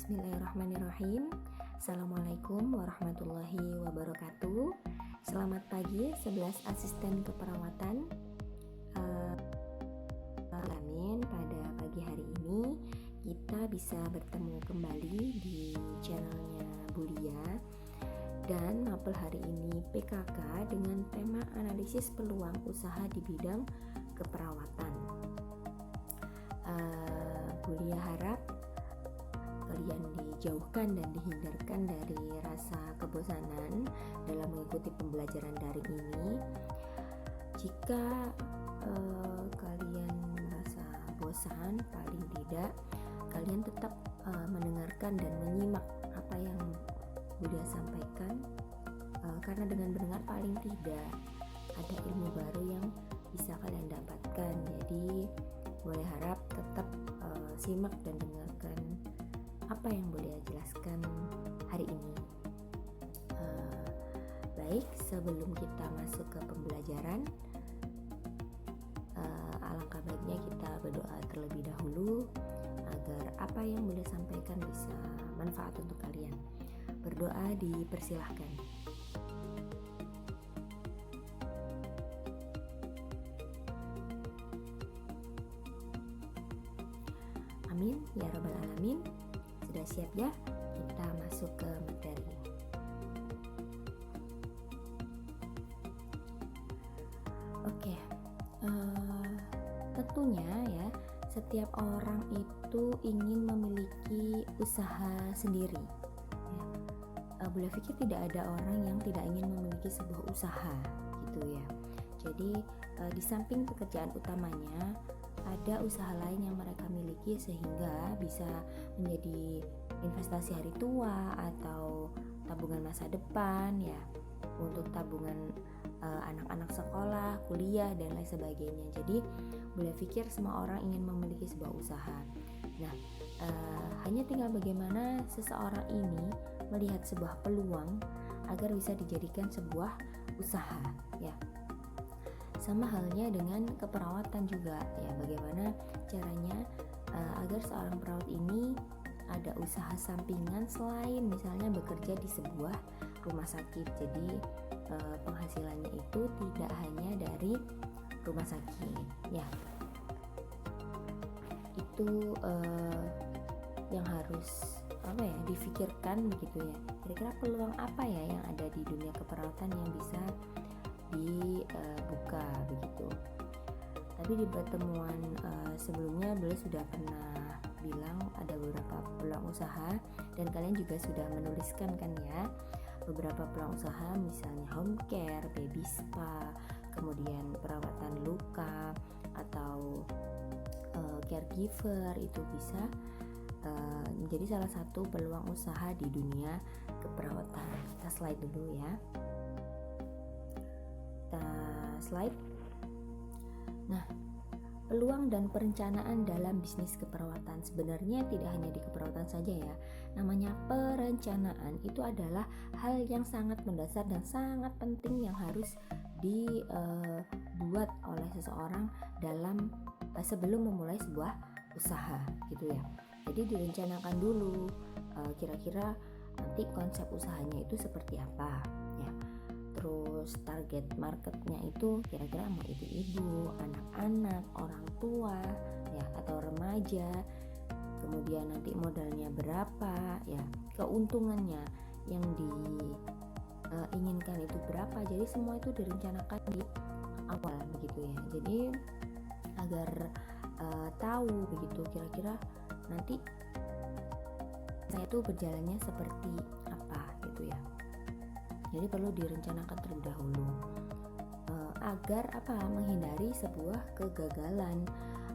Bismillahirrahmanirrahim. Assalamualaikum warahmatullahi wabarakatuh. Selamat pagi 11 asisten keperawatan. Pada pagi hari ini kita bisa bertemu kembali di channelnya Bulia dan mapel hari ini PKK dengan tema analisis peluang usaha di bidang keperawatan. Bulia harap kalian dijauhkan dan dihindarkan dari rasa kebosanan dalam mengikuti pembelajaran daring ini. Jika kalian merasa bosan, paling tidak kalian tetap mendengarkan dan menyimak apa yang Budia sampaikan, karena dengan mendengar paling tidak ada ilmu baru yang bisa kalian dapatkan. Jadi boleh harap tetap simak dan dengarkan apa yang Bulia jelaskan hari ini. Baik, sebelum kita masuk ke pembelajaran, alangkah baiknya kita berdoa terlebih dahulu agar apa yang Bulia sampaikan bisa manfaat untuk kalian. Berdoa dipersilahkan. Amin ya rabbal alamin. Sudah siap ya? Kita masuk ke materi. Oke, tentunya ya setiap orang itu ingin memiliki usaha sendiri. Bulia pikir tidak ada orang yang tidak ingin memiliki sebuah usaha, gitu ya. Jadi di samping pekerjaan utamanya, ada usaha lain yang mereka miliki sehingga bisa menjadi investasi hari tua atau tabungan masa depan ya, untuk tabungan anak-anak sekolah, kuliah dan lain sebagainya. Jadi Bulia pikir semua orang ingin memiliki sebuah usaha. Nah, hanya tinggal bagaimana seseorang ini melihat sebuah peluang agar bisa dijadikan sebuah usaha ya. Sama halnya dengan keperawatan juga ya, bagaimana caranya agar seorang perawat ini ada usaha sampingan selain misalnya bekerja di sebuah rumah sakit. Jadi penghasilannya itu tidak hanya dari rumah sakit ya. Itu yang harus difikirkan begitu ya. Kira-kira peluang apa ya yang ada di dunia keperawatan yang bisa dibuka begitu. Tapi di pertemuan sebelumnya beliau sudah pernah bilang ada beberapa peluang usaha dan kalian juga sudah menuliskan kan ya, beberapa peluang usaha misalnya home care, baby spa, kemudian perawatan luka atau caregiver itu bisa menjadi salah satu peluang usaha di dunia keperawatan. Kita slide dulu ya. Slide. Nah, peluang dan perencanaan dalam bisnis keperawatan sebenarnya tidak hanya di keperawatan saja ya. Namanya perencanaan itu adalah hal yang sangat mendasar dan sangat penting yang harus dibuat oleh seseorang dalam sebelum memulai sebuah usaha gitu ya. Jadi direncanakan dulu kira-kira nanti konsep usahanya itu seperti apa ya. Terus target marketnya itu kira-kira mau ibu-ibu, anak-anak, orang tua ya atau remaja. Kemudian nanti modalnya berapa ya, keuntungannya yang diinginkan itu berapa. Jadi semua itu direncanakan di awal begitu ya. Jadi agar tahu begitu kira-kira nanti saya tuh berjalannya seperti apa gitu ya. Jadi perlu direncanakan terlebih dahulu agar menghindari sebuah kegagalan.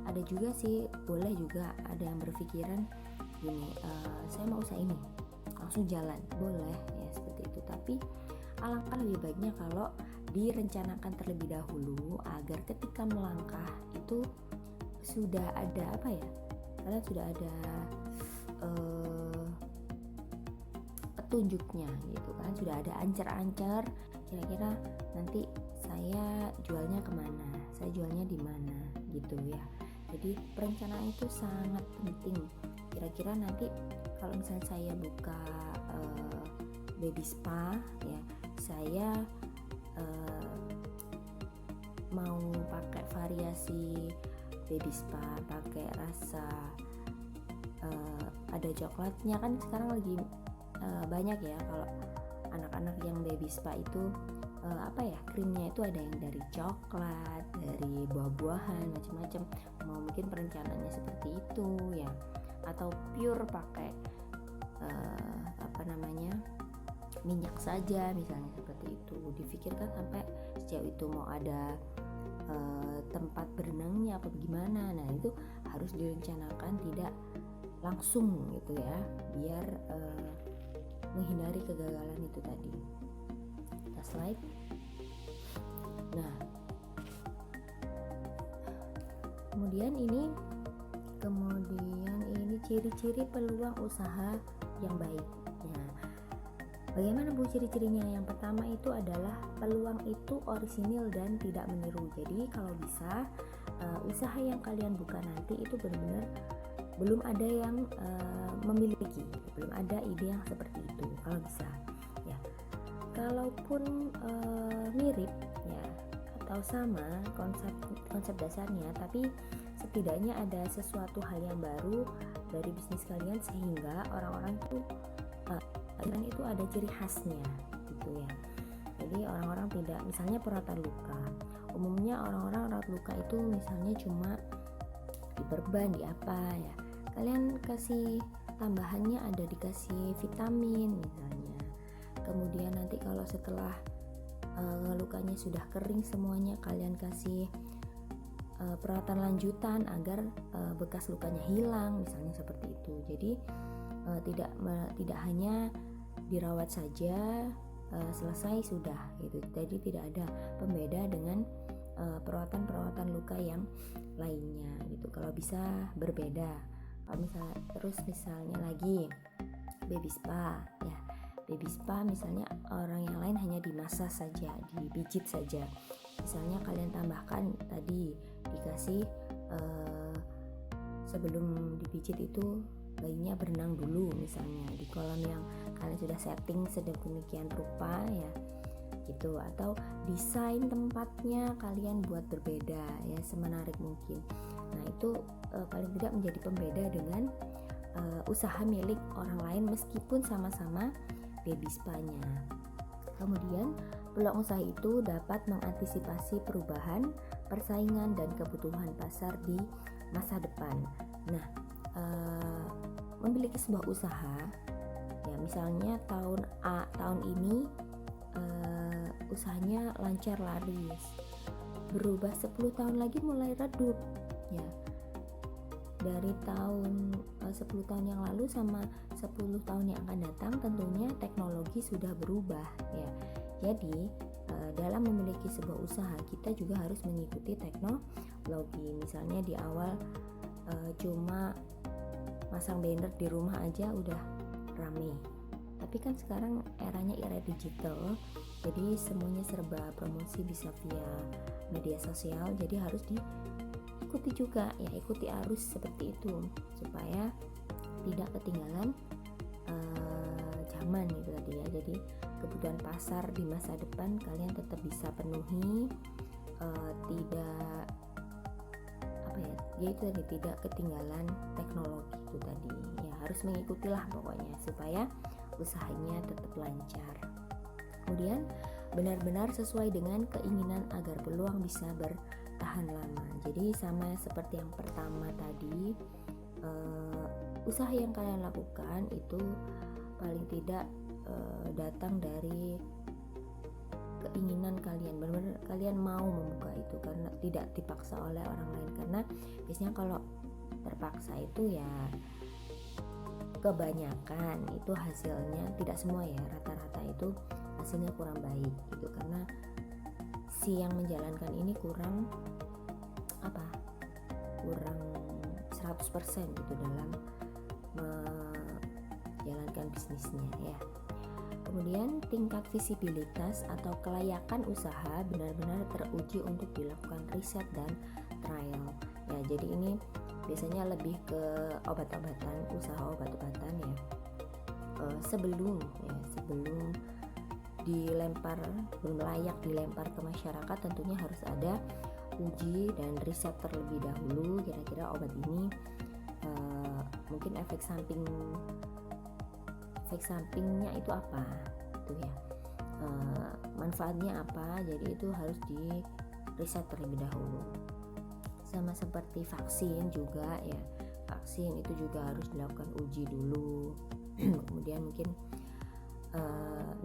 Ada juga sih, boleh juga ada yang berpikiran gini, saya mau usaha ini langsung jalan, boleh ya seperti itu. Tapi alangkah lebih baiknya kalau direncanakan terlebih dahulu agar ketika melangkah itu sudah ada kalian sudah ada petunjuknya gitu kan, sudah ada ancer-ancer kira-kira nanti saya jualnya kemana, saya jualnya di mana gitu ya. Jadi perencanaan itu sangat penting kira-kira nanti kalau misalnya saya buka baby spa ya, saya mau pakai variasi baby spa, pakai rasa ada coklatnya, kan sekarang lagi banyak ya kalau anak-anak yang baby spa itu krimnya itu ada yang dari coklat, dari buah-buahan, macam-macam. Mungkin perencanaannya seperti itu ya, atau pure pakai minyak saja misalnya, seperti itu. Difikirkan sampai sejauh itu, mau ada tempat berenangnya apa gimana. Nah itu harus direncanakan, tidak langsung gitu ya, biar menghindari kegagalan itu tadi. Kita slide. Nah, kemudian ini ciri-ciri peluang usaha yang baik. Nah, bagaimana Bu ciri-cirinya? Yang pertama itu adalah peluang itu orisinil dan tidak meniru. Jadi kalau bisa usaha yang kalian buka nanti itu benar-benar belum ada yang memiliki, belum ada ide yang seperti itu. Kalau bisa ya, kalaupun mirip ya atau sama konsep dasarnya, tapi setidaknya ada sesuatu hal yang baru dari bisnis kalian sehingga orang-orang tuh itu ada ciri khasnya gitu ya. Jadi orang-orang tidak, misalnya perawatan luka, umumnya orang-orang rawat luka itu misalnya cuma diperban, di apa ya, kalian kasih tambahannya, ada dikasih vitamin misalnya. Kemudian nanti kalau setelah lukanya sudah kering semuanya, kalian kasih perawatan lanjutan agar bekas lukanya hilang, misalnya seperti itu. Jadi tidak hanya dirawat saja selesai sudah gitu. Jadi tidak ada pembeda dengan perawatan luka yang lainnya gitu. Kalau bisa berbeda. Kalau misalnya lagi baby spa ya, baby spa misalnya orang yang lain hanya dimasas saja, dipijit saja. Misalnya kalian tambahkan tadi dikasih sebelum dipijit itu bayinya berenang dulu misalnya di kolam yang kalian sudah setting sedemikian rupa ya gitu, atau desain tempatnya kalian buat berbeda ya, semenarik mungkin. Nah itu paling tidak menjadi pembeda dengan usaha milik orang lain meskipun sama-sama baby spa-nya. Kemudian peluang usaha itu dapat mengantisipasi perubahan, persaingan dan kebutuhan pasar di masa depan. Nah, memiliki sebuah usaha ya, misalnya tahun ini usahanya lancar laris, berubah 10 tahun lagi mulai redup ya. Dari tahun 10 tahun yang lalu sama 10 tahun yang akan datang tentunya teknologi sudah berubah ya. Jadi dalam memiliki sebuah usaha kita juga harus mengikuti teknologi. Misalnya di awal cuma masang banner di rumah aja udah rame, tapi kan sekarang eranya era digital, jadi semuanya serba promosi bisa via media sosial. Jadi harus diikuti juga ya, ikuti arus seperti itu supaya tidak ketinggalan zaman gitu tadi ya. Jadi kebutuhan pasar di masa depan kalian tetap bisa penuhi, tidak itu tadi, tidak ketinggalan teknologi itu tadi ya. Harus mengikutilah pokoknya supaya usahanya tetap lancar. Kemudian benar-benar sesuai dengan keinginan agar peluang bisa bertahan lama. Jadi sama seperti yang pertama tadi, usaha yang kalian lakukan itu paling tidak datang dari keinginan kalian, benar-benar kalian mau membuka itu karena tidak dipaksa oleh orang lain. Karena biasanya kalau terpaksa itu ya kebanyakan itu hasilnya, tidak semua ya, rata-rata itu hasilnya kurang baik gitu, karena si yang menjalankan ini kurang 100% gitu dalam menjalankan bisnisnya ya. Kemudian tingkat visibilitas atau kelayakan usaha benar-benar teruji untuk dilakukan riset dan trial ya. Jadi ini biasanya lebih ke obat-obatan, usaha obat-obatan ya. Sebelum dilempar, belum layak dilempar ke masyarakat, tentunya harus ada uji dan riset terlebih dahulu, kira-kira obat ini mungkin efek sampingnya itu apa itu ya, manfaatnya apa, jadi itu harus di riset terlebih dahulu. Sama seperti vaksin juga ya, vaksin itu juga harus dilakukan uji dulu. Kemudian mungkin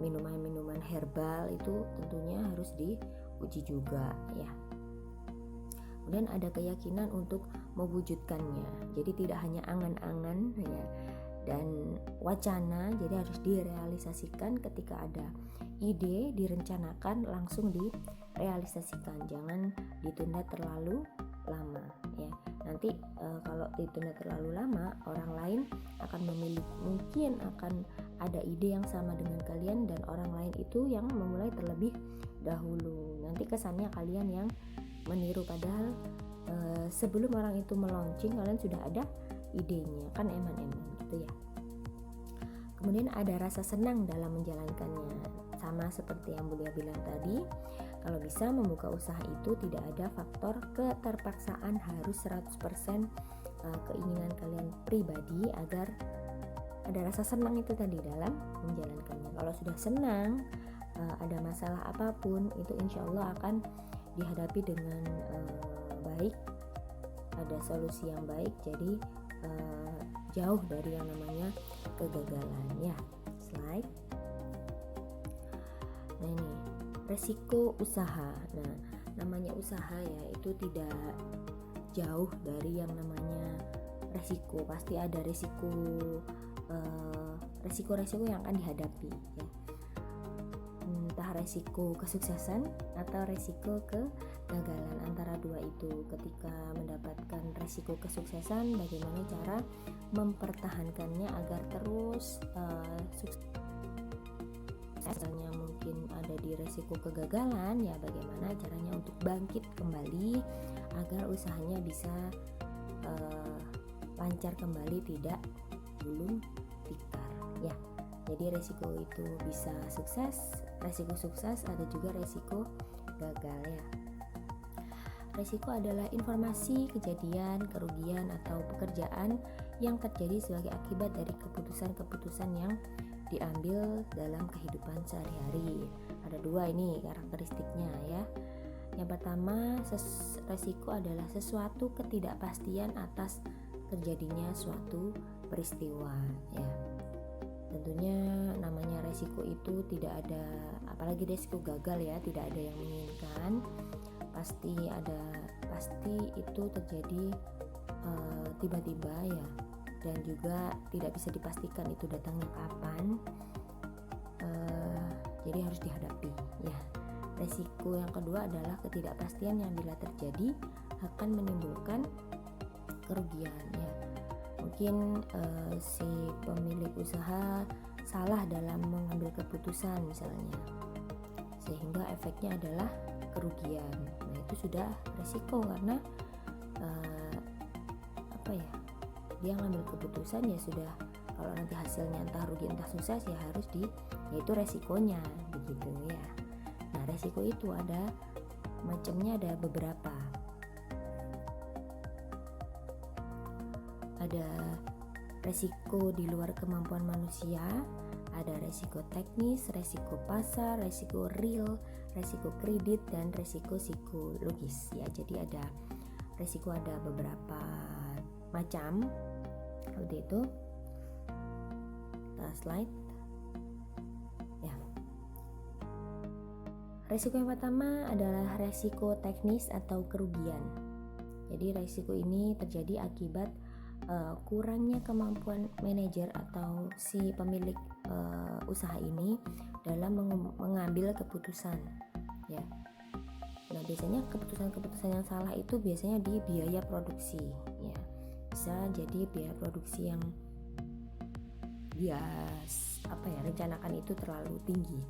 minuman-minuman herbal itu tentunya harus diuji juga ya. Kemudian ada keyakinan untuk mewujudkannya, jadi tidak hanya angan-angan ya dan wacana, jadi harus direalisasikan. Ketika ada ide direncanakan langsung direalisasikan, jangan ditunda terlalu lama ya. Nanti kalau ditunda terlalu lama, orang lain akan mungkin akan ada ide yang sama dengan kalian dan orang lain itu yang memulai terlebih dahulu. Nanti kesannya kalian yang meniru, padahal sebelum orang itu melaunching kalian sudah ada idenya, kan eman-eman gitu ya. Kemudian ada rasa senang dalam menjalankannya, sama seperti yang Bulia bilang tadi. Kalau bisa membuka usaha itu tidak ada faktor keterpaksaan, harus 100% keinginan kalian pribadi agar ada rasa senang itu tadi dalam menjalankannya. Kalau sudah senang, ada masalah apapun itu insya Allah akan dihadapi dengan baik, ada solusi yang baik, jadi jauh dari yang namanya kegagalan ya. Slide. Nah ini resiko usaha. Nah namanya usaha ya itu tidak jauh dari yang namanya resiko, pasti ada resiko yang akan dihadapi ya. Entah resiko kesuksesan atau resiko kegagalan, antara dua itu. Ketika mendapatkan resiko kesuksesan, bagaimana cara mempertahankannya agar terus sukses. Misalnya mungkin ada di resiko kegagalan ya, bagaimana caranya untuk bangkit kembali agar usahanya bisa lancar kembali, tidak gulung tikar ya. Jadi resiko itu bisa sukses, resiko sukses, ada juga resiko gagal ya. Resiko adalah informasi, kejadian, kerugian atau pekerjaan yang terjadi sebagai akibat dari keputusan-keputusan yang diambil dalam kehidupan sehari-hari. Ada dua ini karakteristiknya ya. Yang pertama, resiko adalah sesuatu ketidakpastian atas terjadinya suatu peristiwa ya. Tentunya namanya resiko itu tidak ada, apalagi resiko gagal ya, tidak ada yang menginginkan. Pasti itu terjadi tiba-tiba ya, dan juga tidak bisa dipastikan itu datangnya kapan. Jadi harus dihadapi ya. Resiko yang kedua adalah ketidakpastian yang bila terjadi akan menimbulkan kerugian ya. Mungkin si pemilik usaha salah dalam mengambil keputusan misalnya, sehingga efeknya adalah kerugian. Nah itu sudah resiko karena dia ngambil keputusan ya sudah, kalau nanti hasilnya entah rugi entah sukses ya harus yaitu resikonya begitu ya. Nah resiko itu ada macamnya, ada beberapa. Ada resiko di luar kemampuan manusia, ada resiko teknis, resiko pasar, resiko real, resiko kredit, dan resiko psikologis ya. Jadi ada resiko, ada beberapa macam seperti itu. Kita slide ya. Resiko yang pertama adalah resiko teknis atau kerugian. Jadi resiko ini terjadi akibat kurangnya kemampuan manajer atau si pemilik usaha ini dalam mengambil keputusan ya. Nah biasanya keputusan yang salah itu biasanya di biaya produksi ya. Bisa jadi biaya produksi yang dia rencanakan itu terlalu tinggi,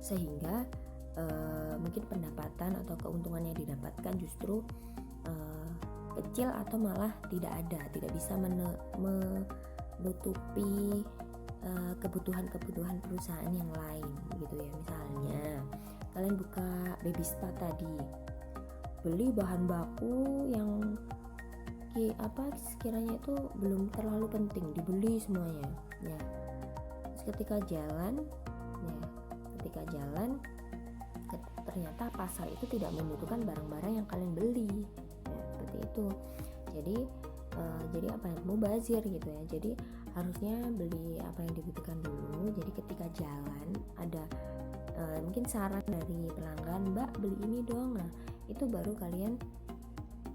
sehingga mungkin pendapatan atau keuntungan yang didapatkan justru kecil atau malah tidak ada, tidak bisa menutupi kebutuhan-kebutuhan perusahaan yang lain gitu ya. Misalnya kalian buka baby spa tadi, beli bahan baku yang sekiranya itu belum terlalu penting, dibeli semuanya ya. Terus ketika jalan ternyata pasar itu tidak membutuhkan barang-barang yang kalian beli ya, seperti itu. Jadi mubazir gitu ya. Jadi harusnya beli apa yang dibutuhkan dulu. Jadi ketika jalan ada mungkin saran dari pelanggan, Mbak beli ini dong, nah itu baru kalian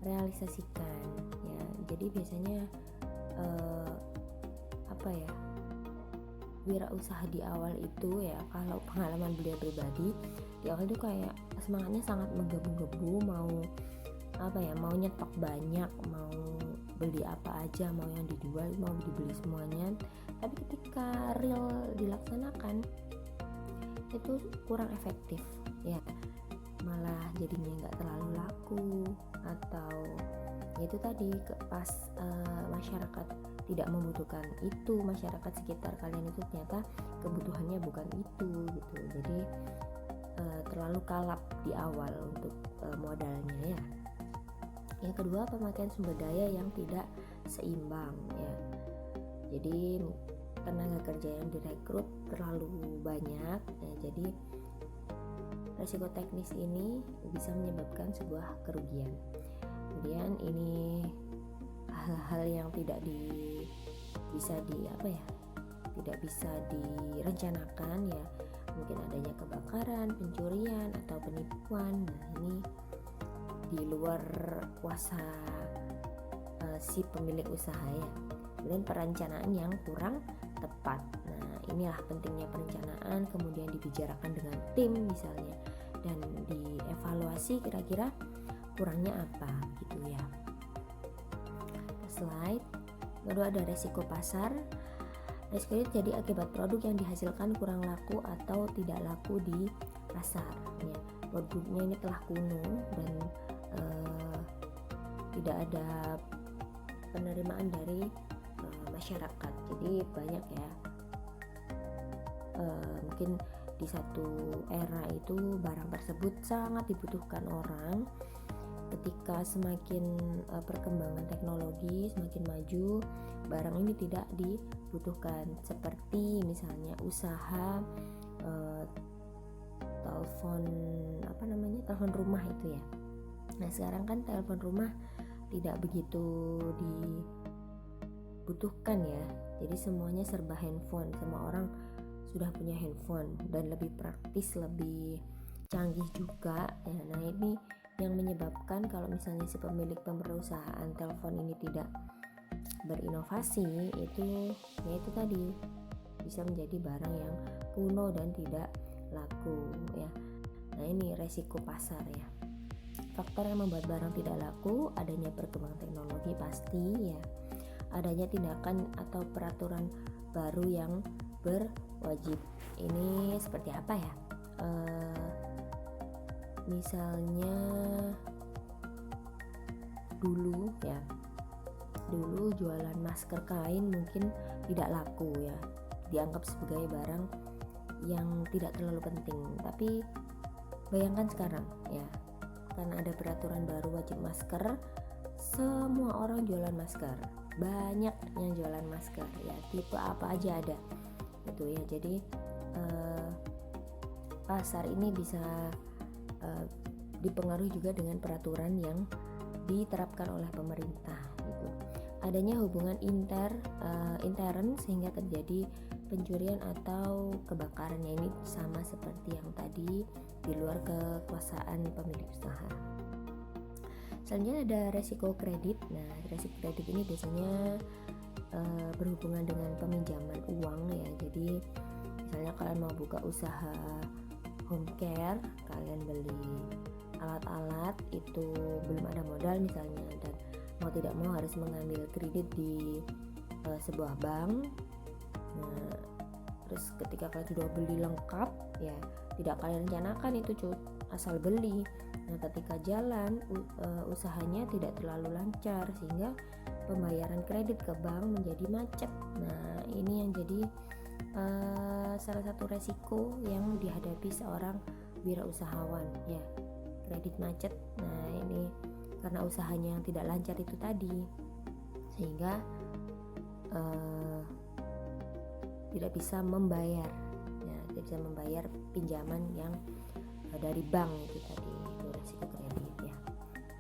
realisasikan ya. Jadi biasanya wirausaha di awal itu ya, kalau pengalaman beliau pribadi di awal itu kayak semangatnya sangat menggebu-gebu, mau nyetok banyak, mau beli apa aja, mau yang dijual, mau dibeli semuanya. Tapi ketika real dilaksanakan itu kurang efektif ya, malah jadinya nggak terlalu laku, atau itu tadi pas masyarakat tidak membutuhkan itu, masyarakat sekitar kalian itu ternyata kebutuhannya bukan itu gitu. Jadi terlalu kalap di awal untuk modalnya ya. Yang kedua, pemakaian sumber daya yang tidak seimbang ya. Jadi tenaga kerja yang direkrut terlalu banyak ya, jadi resiko teknis ini bisa menyebabkan sebuah kerugian. Kemudian ini hal-hal yang tidak bisa direncanakan ya, mungkin adanya kebakaran, pencurian atau penipuan. Nah ini di luar kuasa si pemilik usaha ya. Kemudian perencanaan yang kurang tepat. Nah inilah pentingnya perencanaan, kemudian dibicarakan dengan tim misalnya, dan dievaluasi kira-kira kurangnya apa gitu ya. Slide kedua, ada resiko pasar. Resiko itu jadi akibat produk yang dihasilkan kurang laku atau tidak laku di pasar ya. Produknya ini telah kuno dan tidak ada penerimaan dari masyarakat. Jadi banyak ya, mungkin di satu era itu barang tersebut sangat dibutuhkan orang. Ketika semakin perkembangan teknologi semakin maju, barang ini tidak dibutuhkan. Seperti misalnya usaha telepon rumah itu ya. Nah sekarang kan telepon rumah tidak begitu dibutuhkan ya. Jadi semuanya serba handphone, semua orang sudah punya handphone dan lebih praktis, lebih canggih juga ya. Nah ini yang menyebabkan kalau misalnya si pemilik perusahaan telepon ini tidak berinovasi, itu tadi bisa menjadi barang yang kuno dan tidak laku ya. Nah ini resiko pasar ya. Faktor yang membuat barang tidak laku: adanya perkembangan teknologi pasti ya, adanya tindakan atau peraturan baru yang berwajib. Ini seperti apa ya? Misalnya dulu jualan masker kain mungkin tidak laku ya, dianggap sebagai barang yang tidak terlalu penting. Tapi bayangkan sekarang ya, karena ada peraturan baru wajib masker, semua orang jualan masker, banyak yang jualan masker ya, tipe apa aja ada gitu ya. Jadi pasar ini bisa dipengaruhi juga dengan peraturan yang diterapkan oleh pemerintah gitu. Adanya hubungan intern sehingga terjadi pencurian atau kebakaran, ya ini sama seperti yang tadi, di luar kekuasaan pemilik usaha. Selanjutnya ada resiko kredit. Nah resiko kredit ini biasanya berhubungan dengan peminjaman uang ya. Jadi misalnya kalian mau buka usaha home care, kalian beli alat-alat itu belum ada modal misalnya, dan mau tidak mau harus mengambil kredit di sebuah bank. Nah terus ketika kalian sudah beli lengkap ya, tidak kalian rencanakan itu asal beli. Nah, ketika jalan usahanya tidak terlalu lancar sehingga pembayaran kredit ke bank menjadi macet. Nah, ini yang jadi salah satu resiko yang dihadapi seorang wirausahawan ya, kredit macet. Nah, ini karena usahanya yang tidak lancar itu tadi, sehingga tidak bisa membayar ya, tidak bisa membayar pinjaman yang dari bank itu tadi, itu resiko kredit ya.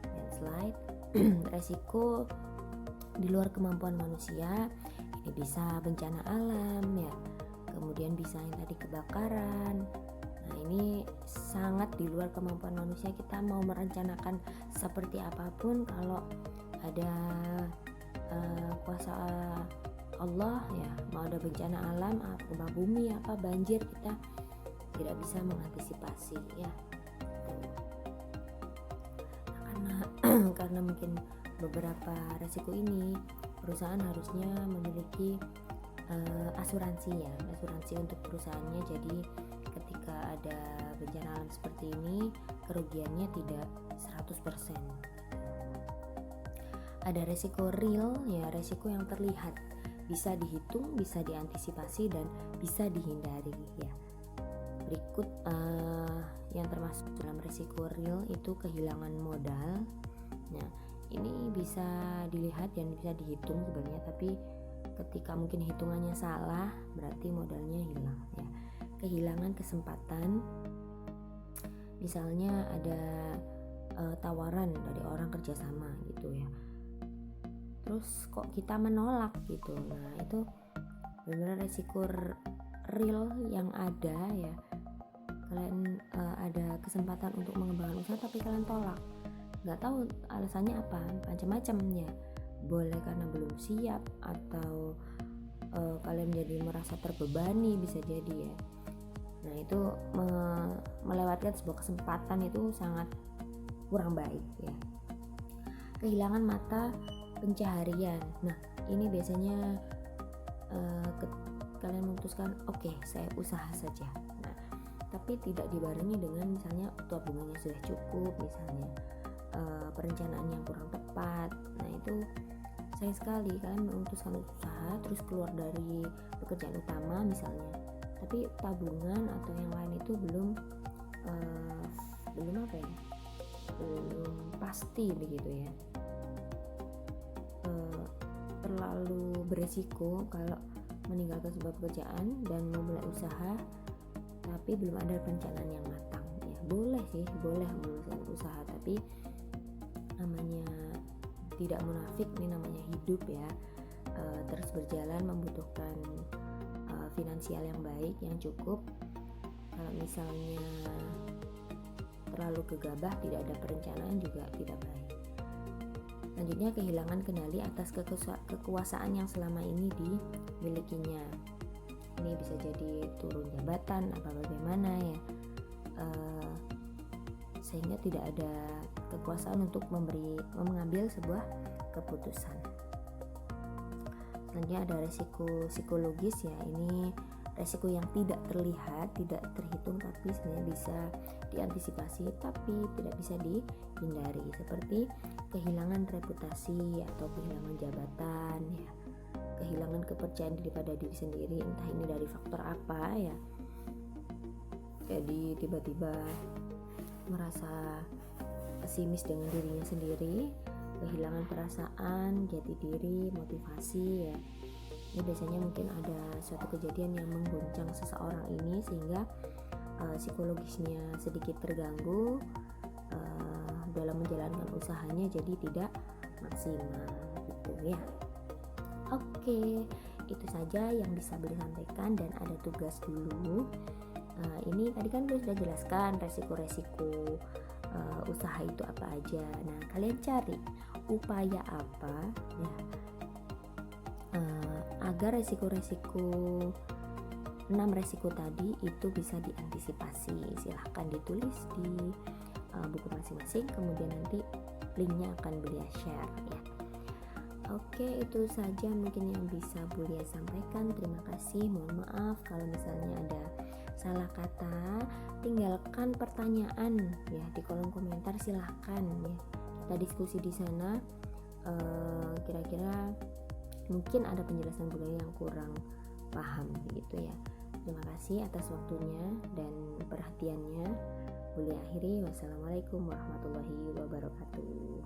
Dan slide resiko di luar kemampuan manusia, ini bisa bencana alam ya, kemudian bisa yang tadi kebakaran. Nah, ini sangat di luar kemampuan manusia. Kita mau merencanakan seperti apapun, kalau ada kuasa Allah ya, mau ada bencana alam, gempa bumi, apa banjir, kita tidak bisa mengantisipasi ya. Nah, karena mungkin beberapa resiko ini, perusahaan harusnya memiliki asuransi ya, asuransi untuk perusahaannya. Jadi ketika ada bencana alam seperti ini, kerugiannya tidak 100%. Ada resiko real ya, resiko yang terlihat, bisa dihitung, bisa diantisipasi, dan bisa dihindari ya. Berikut yang termasuk dalam resiko real itu kehilangan modal. Nah, ini bisa dilihat dan bisa dihitung sebenarnya, tapi ketika mungkin hitungannya salah, berarti modalnya hilang ya. Kehilangan kesempatan, misalnya ada tawaran dari orang kerjasama gitu ya, terus kok kita menolak gitu. Nah, itu benar-benar resiko real yang ada ya. Kalian ada kesempatan untuk mengembangkan usaha tapi kalian tolak, nggak tahu alasannya apa, macam-macam ya. Boleh karena belum siap, atau kalian jadi merasa terbebani, bisa jadi ya. Nah, itu melewatkan sebuah kesempatan itu sangat kurang baik ya. Kehilangan mata pencaharian. Nah, ini biasanya kalian memutuskan oke, saya usaha saja. Nah, tapi tidak dibarengi dengan misalnya tabungannya sudah cukup, misalnya perencanaan yang kurang tepat. Nah, itu sayang sekali kalian memutuskan usaha terus keluar dari pekerjaan utama misalnya, tapi tabungan atau yang lain itu belum apa ya, belum pasti begitu ya. Terlalu beresiko kalau meninggalkan sebuah pekerjaan dan memulai usaha tapi belum ada perencanaan yang matang ya. Boleh sih, boleh memulai usaha, tapi namanya tidak munafik, ini namanya hidup ya. Terus berjalan membutuhkan finansial yang baik, yang cukup. Kalau misalnya terlalu gegabah, tidak ada perencanaan, juga tidak baik. Selanjutnya, kehilangan kendali atas kekuasaan yang selama ini dimilikinya. Ini bisa jadi turun jabatan apa bagaimana ya, sehingga tidak ada kekuasaan untuk mengambil sebuah keputusan. Selanjutnya ada resiko psikologis ya. Ini resiko yang tidak terlihat, tidak terhitung, tapi sebenarnya bisa diantisipasi tapi tidak bisa dihindari, seperti kehilangan reputasi atau kehilangan jabatan ya, kehilangan kepercayaan diri pada diri sendiri, entah ini dari faktor apa ya. Jadi tiba-tiba merasa pesimis dengan dirinya sendiri, kehilangan perasaan, jati diri, motivasi ya. Ini biasanya mungkin ada suatu kejadian yang mengguncang seseorang ini sehingga psikologisnya sedikit terganggu dalam menjalankan usahanya, jadi tidak maksimal gitu ya. Oke, itu saja yang bisa Beli sampaikan, dan ada tugas dulu. Ini tadi kan Beli sudah jelaskan resiko-resiko usaha itu apa aja. Nah, kalian cari upaya apa ya agar resiko-resiko 6 resiko tadi itu bisa diantisipasi. Silahkan ditulis di buku masing-masing, kemudian nanti linknya akan Beli share ya. Oke, itu saja mungkin yang bisa Bulia sampaikan. Terima kasih. Mohon maaf kalau misalnya ada salah kata. Tinggalkan pertanyaan ya di kolom komentar, silahkan ya. Kita diskusi di sana. Kira-kira mungkin ada penjelasan Bulia yang kurang paham gitu ya. Terima kasih atas waktunya dan perhatiannya. Bulia akhiri. Wassalamualaikum warahmatullahi wabarakatuh.